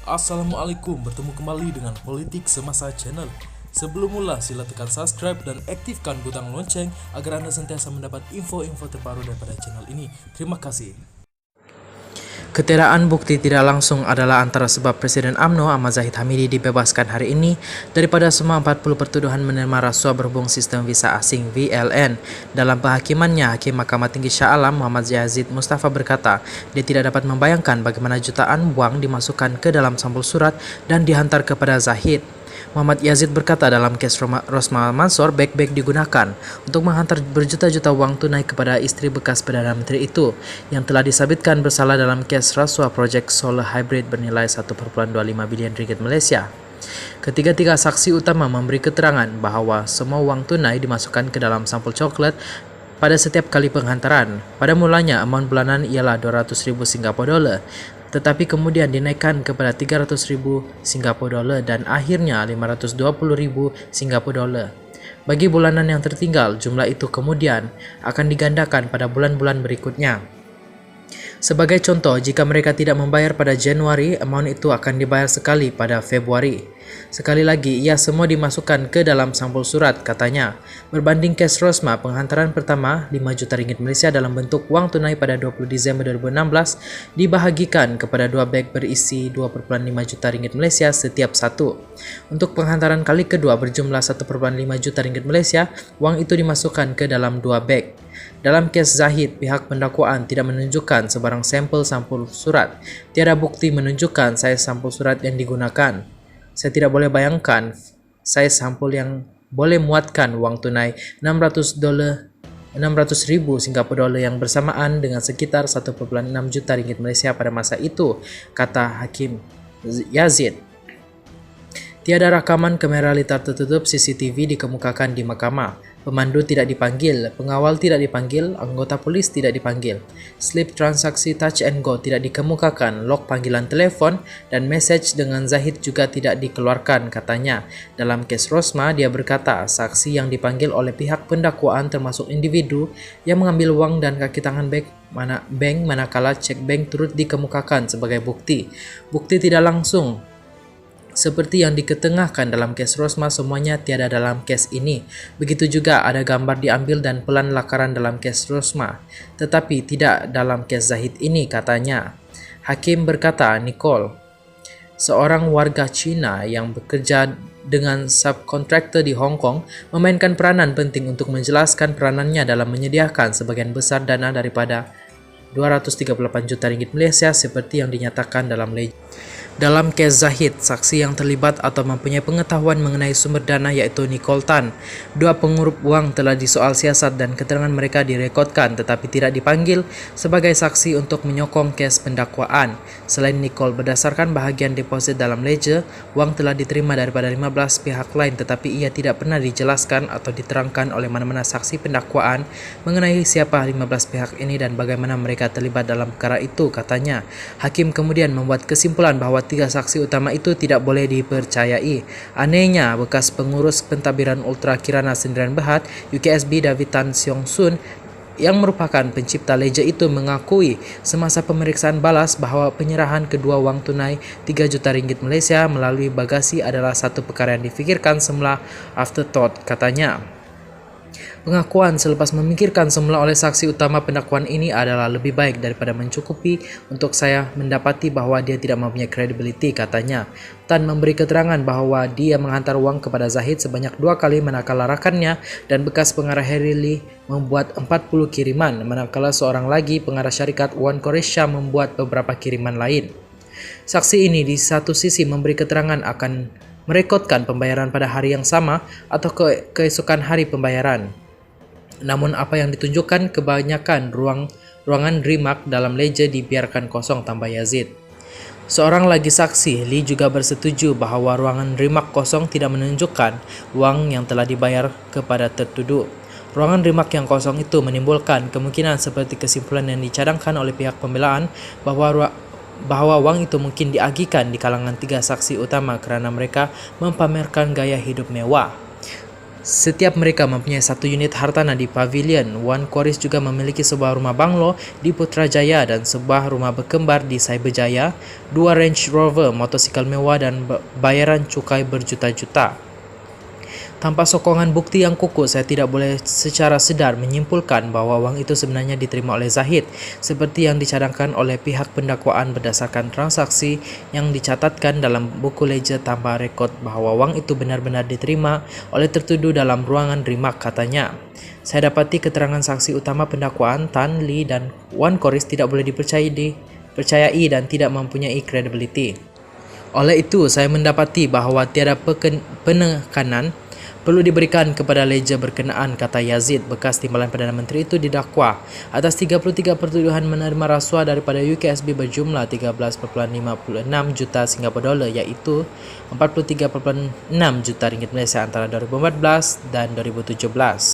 Assalamualaikum, bertemu kembali dengan Politik Semasa Channel. Sebelum mula, sila tekan subscribe dan aktifkan butang lonceng agar Anda sentiasa mendapat info-info terbaru daripada channel ini. Terima kasih. Ketiadaan bukti tidak langsung adalah antara sebab Presiden UMNO Ahmad Zahid Hamidi dibebaskan hari ini daripada semua 40 pertuduhan menerima rasuah berhubung sistem visa asing VLN. Dalam penghakimannya, Hakim Mahkamah Tinggi Shah Alam Muhammad Yazid Mustafa berkata, dia tidak dapat membayangkan bagaimana jutaan wang dimasukkan ke dalam sampul surat dan dihantar kepada Zahid. Muhammad Yazid berkata dalam kes Rosmah Mansor, beg-beg digunakan untuk menghantar berjuta-juta wang tunai kepada istri bekas Perdana Menteri itu yang telah disabitkan bersalah dalam kes rasuah projek solar hybrid bernilai 1,25 bilion ringgit Malaysia. Ketiga-tiga saksi utama memberi keterangan bahawa semua wang tunai dimasukkan ke dalam sampul coklat pada setiap kali penghantaran. Pada mulanya, amount bulanan ialah 200,000 Singapura dolar, tetapi kemudian dinaikkan kepada 300,000 Singapura dolar dan akhirnya 520,000 Singapura dolar. Bagi bulanan yang tertinggal, jumlah itu kemudian akan digandakan pada bulan-bulan berikutnya. Sebagai contoh, jika mereka tidak membayar pada Januari, amount itu akan dibayar sekali pada Februari. Sekali lagi, ia semua dimasukkan ke dalam sampul surat, katanya. Berbanding kes Rosmah, penghantaran pertama 5 juta ringgit Malaysia dalam bentuk wang tunai pada 20 Disember 2016 dibahagikan kepada 2 beg berisi 2,5 juta ringgit Malaysia setiap satu. Untuk penghantaran kali kedua berjumlah 1,5 juta ringgit Malaysia, wang itu dimasukkan ke dalam 2 beg. Dalam kes Zahid, pihak pendakwaan tidak menunjukkan sebarang sampul surat. Tiada bukti menunjukkan saiz sampul surat yang digunakan. Saya tidak boleh bayangkan saiz sampul yang boleh muatkan wang tunai 600,000 Singapura dolar yang bersamaan dengan sekitar 1,6 juta ringgit Malaysia pada masa itu, kata Hakim Yazid. Tiada rakaman kamera litar tertutup CCTV dikemukakan di mahkamah. Pemandu tidak dipanggil, pengawal tidak dipanggil, anggota polis tidak dipanggil. Slip transaksi touch and go tidak dikemukakan, log panggilan telefon dan mesej dengan Zahid juga tidak dikeluarkan, katanya. Dalam kes Rosmah, dia berkata saksi yang dipanggil oleh pihak pendakwaan termasuk individu yang mengambil wang dan kaki tangan bank manakala cek bank turut dikemukakan sebagai bukti. Bukti tidak langsung seperti yang diketengahkan dalam kes Rosmah semuanya tiada dalam kes ini. Begitu juga ada gambar diambil dan pelan lakaran dalam kes Rosmah, tetapi tidak dalam kes Zahid ini, katanya. Hakim berkata Nicole, seorang warga Cina yang bekerja dengan subkontraktor di Hong Kong, memainkan peranan penting untuk menjelaskan peranannya dalam menyediakan sebagian besar dana daripada 238 juta ringgit Malaysia seperti yang dinyatakan dalam lej. Dalam kes Zahid, saksi yang terlibat atau mempunyai pengetahuan mengenai sumber dana iaitu Nicole Tan. 2 pengurup wang telah disoal siasat dan keterangan mereka direkodkan tetapi tidak dipanggil sebagai saksi untuk menyokong kes pendakwaan. Selain Nicole, berdasarkan bahagian deposit dalam ledger, wang telah diterima daripada 15 pihak lain tetapi ia tidak pernah dijelaskan atau diterangkan oleh mana-mana saksi pendakwaan mengenai siapa 15 pihak ini dan bagaimana mereka terlibat dalam perkara itu, katanya. Hakim kemudian membuat kesimpulan bahawa 3 saksi utama itu tidak boleh dipercayai. Anehnya, bekas pengurus pentadbiran Ultra Kirana Sendirian Berhad UKSB David Tan Siong Sun yang merupakan pencipta ledger itu mengakui semasa pemeriksaan balas bahawa penyerahan kedua wang tunai 3 juta ringgit Malaysia melalui bagasi adalah satu perkara yang difikirkan semula afterthought, katanya. Pengakuan selepas memikirkan semula oleh saksi utama pendakwaan ini adalah lebih baik daripada mencukupi untuk saya mendapati bahawa dia tidak mempunyai kredibiliti, katanya. Tan memberi keterangan bahawa dia menghantar wang kepada Zahid sebanyak 2 kali manakala rakannya dan bekas pengarah Harry Lee membuat 40 kiriman, manakala seorang lagi pengarah syarikat Wan Koresha membuat beberapa kiriman lain. Saksi ini di satu sisi memberi keterangan akan merekodkan pembayaran pada hari yang sama atau keesokan hari pembayaran. Namun apa yang ditunjukkan kebanyakan ruangan remark dalam ledger dibiarkan kosong, tambah Yazid. Seorang lagi saksi, Lee juga bersetuju bahawa ruangan remark kosong tidak menunjukkan wang yang telah dibayar kepada tertuduh. Ruangan remark yang kosong itu menimbulkan kemungkinan seperti kesimpulan yang dicadangkan oleh pihak pembelaan bahawa wang itu mungkin diagihkan di kalangan 3 saksi utama kerana mereka mempamerkan gaya hidup mewah. Setiap mereka mempunyai satu unit hartanah di Pavilion. Wan Quarries juga memiliki sebuah rumah banglo di Putrajaya dan sebuah rumah berkembar di Cyberjaya, 2 Range Rover, motosikal mewah dan bayaran cukai berjuta-juta. Tanpa sokongan bukti yang kukuh, saya tidak boleh secara sedar menyimpulkan bahawa wang itu sebenarnya diterima oleh Zahid, seperti yang dicadangkan oleh pihak pendakwaan berdasarkan transaksi yang dicatatkan dalam buku ledger tanpa rekod bahawa wang itu benar-benar diterima oleh tertuduh dalam ruangan rimak, katanya. Saya dapati keterangan saksi utama pendakwaan Tan Lee dan Wan Quarries tidak boleh dipercayai dan tidak mempunyai kredibiliti. Oleh itu, saya mendapati bahawa tiada penekanan perlu diberikan kepada ledger berkenaan, kata Yazid. Bekas timbalan Perdana Menteri itu didakwa atas 33 pertuduhan menerima rasuah daripada UKSB berjumlah 13.56 juta Singapura dolar, iaitu 43.6 juta ringgit Malaysia antara 2014 dan 2017.